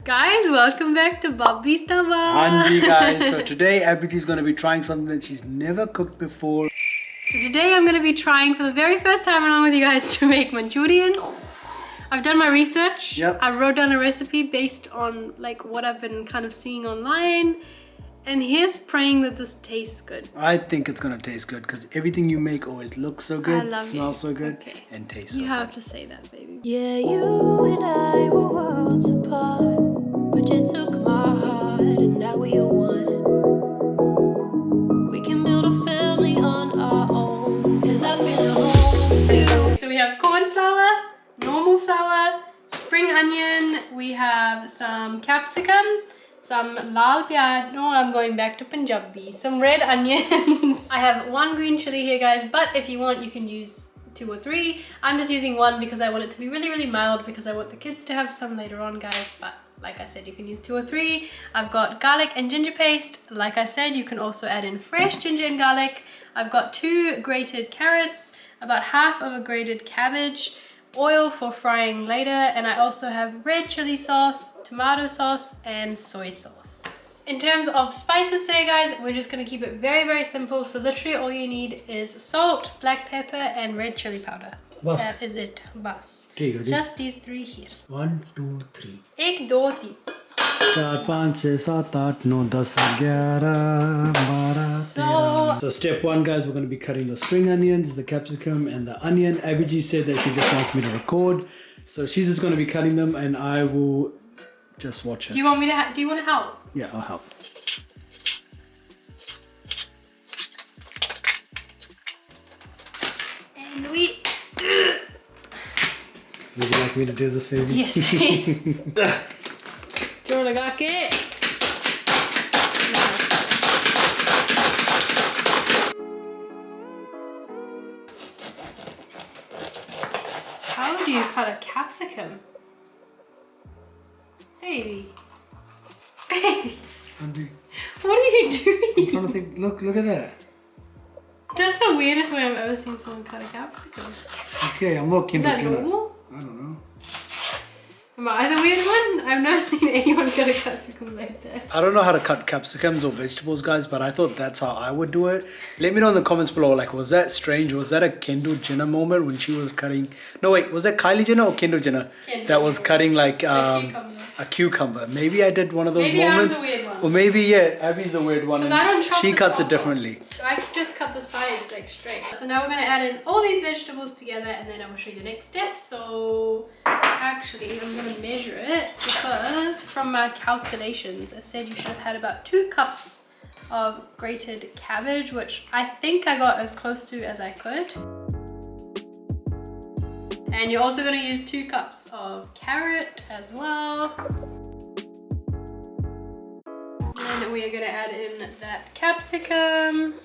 Guys, welcome back to Bhabhi's Dhaba. Hanji guys, so today Abbey is going to be trying something that she's never cooked before. So today I'm going to be trying for the very first time along with you guys to make Manchurian. I've done my research. Yep. I wrote down a recipe based on like what I've been kind of seeing online. And here's praying that this tastes good. I think it's going to taste good because everything you make always looks so good, smells so good, and tastes so good. You have to say that, baby. Yeah, you and I were worlds apart, but you took my heart and now we are one. We can build a family on our own, cause I feel at home too. So we have corn flour, normal flour, spring onion, we have some capsicum, some lal pyaj, no, I'm going back to Punjabi, some red onions. I have one green chili here, guys, but if you want, you can use 2 or 3. I'm just using 1 because I want it to be really mild because I want the kids to have some later on, guys, but like I said, you can use 2 or 3. I've got garlic and ginger paste. Like I said, you can also add in fresh ginger and garlic. I've got 2 grated carrots, about half of a grated cabbage, oil for frying later, and I also have red chilli sauce, tomato sauce, and soy sauce. In terms of spices today, guys, we're just going to keep it very simple. So literally all you need is salt, black pepper, and red chili powder. Bas. That is it. Bas. Just these 3 here. 1, 2, 3. 1, 2, 3. 4, 5, 6, 7, 8, 9, 10, 11, 12. So step 1, guys, we're going to be cutting the spring onions, the capsicum, and the onion. Abby said that she just wants me to record, so she's just going to be cutting them, and I will just watch her. Do you want me to? Do you want to help? Yeah, I'll help. And we. Would you like me to do this, baby? Yes, please. Jordan got it. How do you cut a capsicum? Baby. Baby. Andy, What are you doing? I'm trying to think. Look at that. That's the weirdest way I've ever seen someone cut a capsicum. Okay, I'm more Is that normal? I don't know. Am I the weird one? I've never seen anyone cut a capsicum like that. I don't know how to cut capsicums or vegetables, guys, but I thought that's how I would do it. Let me know in the comments below, like, was that strange? Was that a Kendall Jenner moment when she was cutting... No, wait, was that Kylie Jenner or Kendall Jenner? That was cutting, like, a cucumber. Maybe I did one of those moments. I'm the weird one. Or maybe, yeah, Abby's the weird one. Because I don't chop she the cuts top it differently. So I just cut the sides, like, straight. So now we're going to add in all these vegetables together, and then I will show you the next step. So, actually, I'm going to measure it. Because from my calculations, I said you should have had about 2 cups of grated cabbage, which I think I got as close to as I could. And you're also going to use 2 cups of carrot as well. And we are going to add in that capsicum.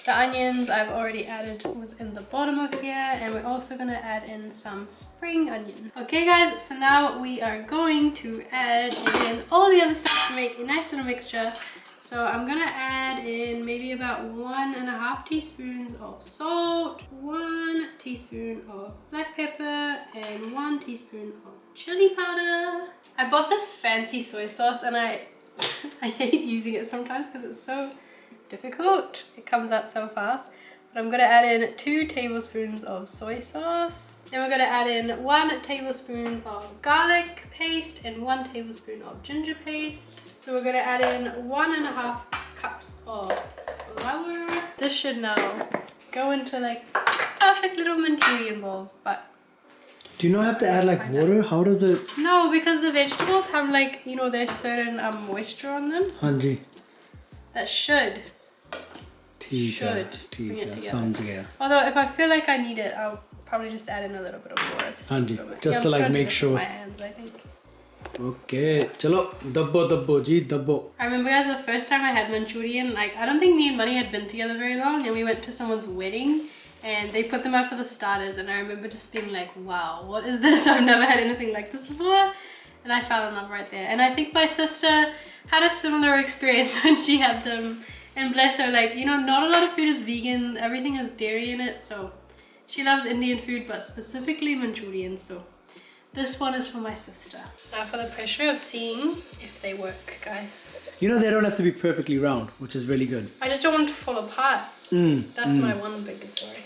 The onions I've already added was in the bottom of here, and we're also going to add in some spring onion. Okay guys, so now we are going to add in all the other stuff to make a nice little mixture. So I'm going to add in maybe about 1.5 teaspoons of salt, 1 teaspoon of black pepper, and 1 teaspoon of chili powder. I bought this fancy soy sauce and I hate using it sometimes because it's so difficult. It comes out so fast. But I'm going to add in 2 tablespoons of soy sauce. Then we're going to add in 1 tablespoon of garlic paste and 1 tablespoon of ginger paste. So we're going to add in 1.5 cups of flour. This should now go into like perfect little Manchurian balls, but Do you not have to add like water? How does it? no, because the vegetables have like, you know, there's certain moisture on them. Hanji. That should bring it together. Although if I feel like I need it, I'll probably just add in a little bit of water to just to like make sure. my hands, I think. Okay, chalo, dabbo ji, dabbo. I remember, guys, the first time I had Manchurian, like, I don't think me and Money had been together very long, and we went to someone's wedding and they put them out for the starters, and I remember just being like, wow, what is this? I've never had anything like this before. And I fell in love right there. And I think my sister had a similar experience when she had them. And bless her, like, you know, not a lot of food is vegan. Everything has dairy in it. So she loves Indian food, but specifically Manchurian. So This one is for my sister. Now for the pressure of seeing if they work, guys. You know, they don't have to be perfectly round, which is really good. I just don't want it to fall apart. That's my one biggest worry.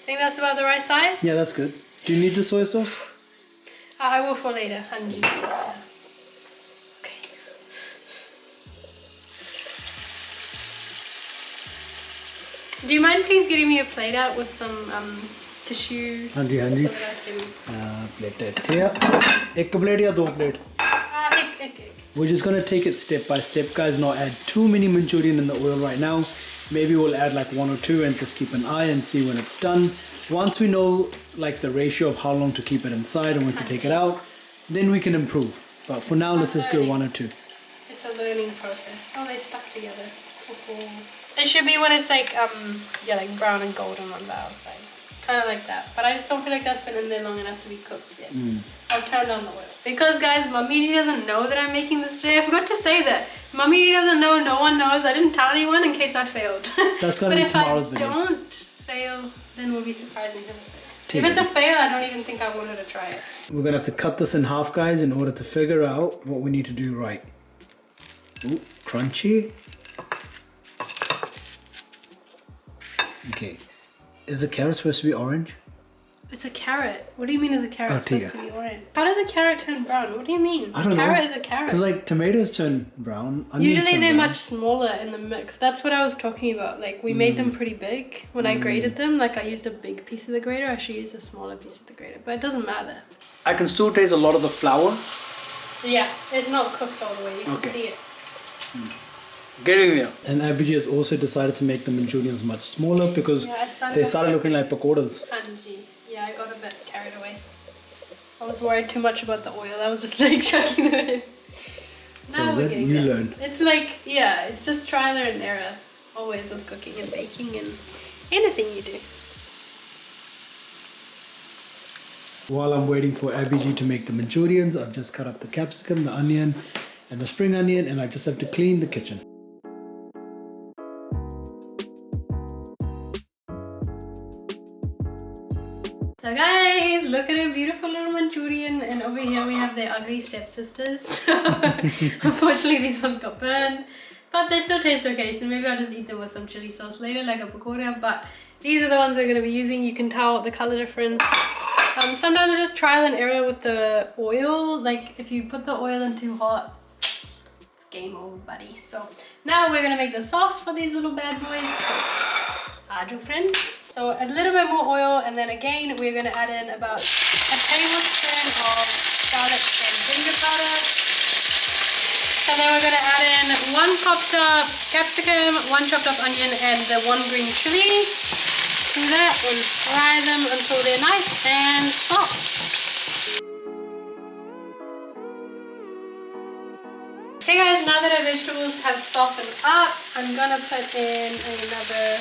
Think that's about the right size? Yeah, that's good. Do you need the soy sauce? I will for later. Okay. Do you mind please getting me a plate out with some tissue? Hanji, hanji. So that I can... Plate it here. Ek plate ya do plate? Ek. We're just gonna take it step by step, guys. Not add too many Manchurian in the oil right now. Maybe we'll add like 1 or 2 and just keep an eye and see when it's done. Once we know like the ratio of how long to keep it inside and when to take it out, then we can improve. But for now, let's just go 1 or 2. It's a learning process. Oh, they stuck together. It should be when it's like yeah, like brown and golden on the outside, kind of like that. But I just don't feel like that's been in there long enough to be cooked yet. So I've turned on the oil because, guys, Mummy doesn't know that I'm making this today. I forgot to say that. Mummy doesn't know. No one knows. I didn't tell anyone in case I failed. That's gonna be tomorrow's video. But if I don't fail, then we'll be surprising her. If it's a fail, I don't even think I want her to try it. We're gonna have to cut this in half, guys, in order to figure out what we need to do right. Ooh, crunchy. Okay. Is the carrot supposed to be orange? It's a carrot. What do you mean is a carrot supposed to be orange? How does a carrot turn brown? What do you mean? I don't know. Carrot is a carrot. Because like tomatoes turn brown. Usually they're much smaller in the mix. That's what I was talking about. Like we made them pretty big. When I grated them, like I used a big piece of the grater. I should use a smaller piece of the grater. But it doesn't matter. I can still taste a lot of the flour. Yeah, it's not cooked all the way. You can see it. Getting there. And Abbey has also decided to make the Manchurians much smaller because they started looking like pakoras. Yeah, I got a bit carried away. I was worried too much about the oil. I was just like chucking them in. Now we're getting there. You learn. It's like, yeah, it's just trial and error. Always with cooking and baking and anything you do. While I'm waiting for Abbey to make the Manchurians, I've just cut up the capsicum, the onion, and the spring onion, and I just have to clean the kitchen. So guys, look at a beautiful little Manchurian, and over here we have their ugly stepsisters. Unfortunately these ones got burned, but they still taste okay, so maybe I'll just eat them with some chili sauce later like a pakora. But these are the ones we're going to be using. You can tell the color difference. Sometimes it's just trial and error with the oil. Like if you put the oil in too hot, it's game over, buddy. So now we're going to make the sauce for these little bad boys. So, ajo friends. So a little bit more oil, and then again we're going to add in about a tablespoon of garlic and ginger powder. And then we're going to add in 1 chopped up capsicum, 1 chopped up onion, and the 1 green chili. Do that and fry them until they're nice and soft. Okay guys, now that our vegetables have softened up, I'm going to put in another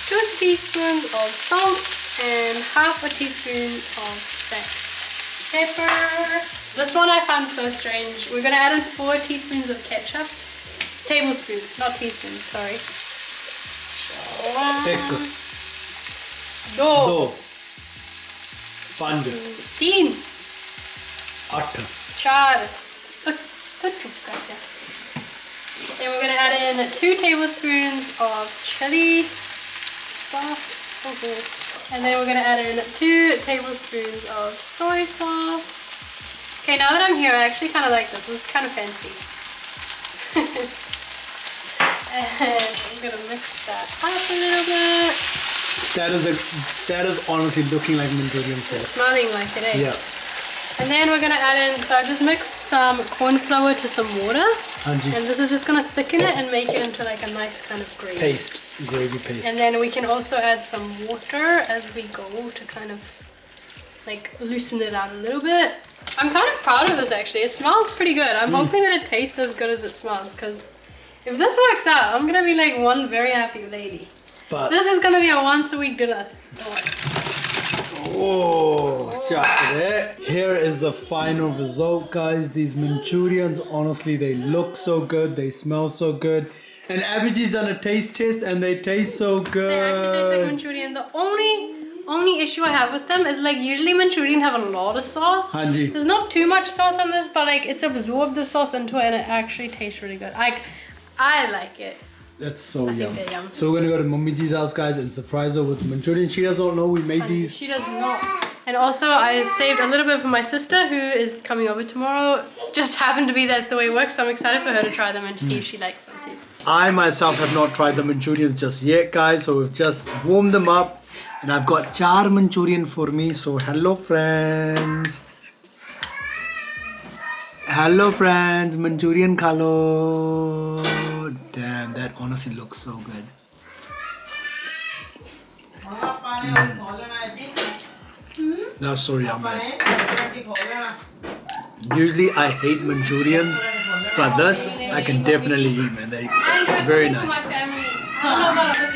2 teaspoons of salt and half a teaspoon of black pepper. This one I found so strange. We're going to add in 4 teaspoons of ketchup. Tablespoons, not teaspoons, sorry. 2, 5, 3, 8, 4. Then we're going to add in 2 tablespoons of chili sauce. And then we're going to add in 2 tablespoons of soy sauce. Okay, now that I'm here, I actually kind of like this. This is kind of fancy. And I'm going to mix that up a little bit. That is honestly looking like Manchurian sauce. It's smelling like it, eh? Yeah. And then we're going to add in, so I've just mixed some corn flour to some water. And this is just going to thicken it and make it into like a nice kind of gravy. Gravy paste. And then we can also add some water as we go to kind of like loosen it out a little bit. I'm kind of proud of this actually. It smells pretty good. I'm hoping that it tastes as good as it smells, because if this works out, I'm going to be like one very happy lady. But this is going to be a once a week dinner. Don't worry. Oh, chocolate. Here is the final result, guys. These Manchurians, honestly, they look so good. They smell so good. And Abbey's done a taste test and they taste so good. They actually taste like Manchurian. The only only issue I have with them is like usually Manchurian have a lot of sauce. Hanji. There's not too much sauce on this, but like it's absorbed the sauce into it and it actually tastes really good. I like it. That's so yum. they're yum. So we're gonna go to Mummy G's house, guys, and surprise her with Manchurian. She doesn't know we made these. She does not. And also I saved a little bit for my sister who is coming over tomorrow. Just happened to be that's the way it works, so I'm excited for her to try them and to see if she likes them too. I myself have not tried the Manchurians just yet, guys, so we've just warmed them up and I've got 4 Manchurian for me. So hello friends, Manchurian khalo. Damn, that honestly looks so good. That's so yummy. Usually I hate Manchurians, but this I can definitely eat, man. They're very nice. I don't know about other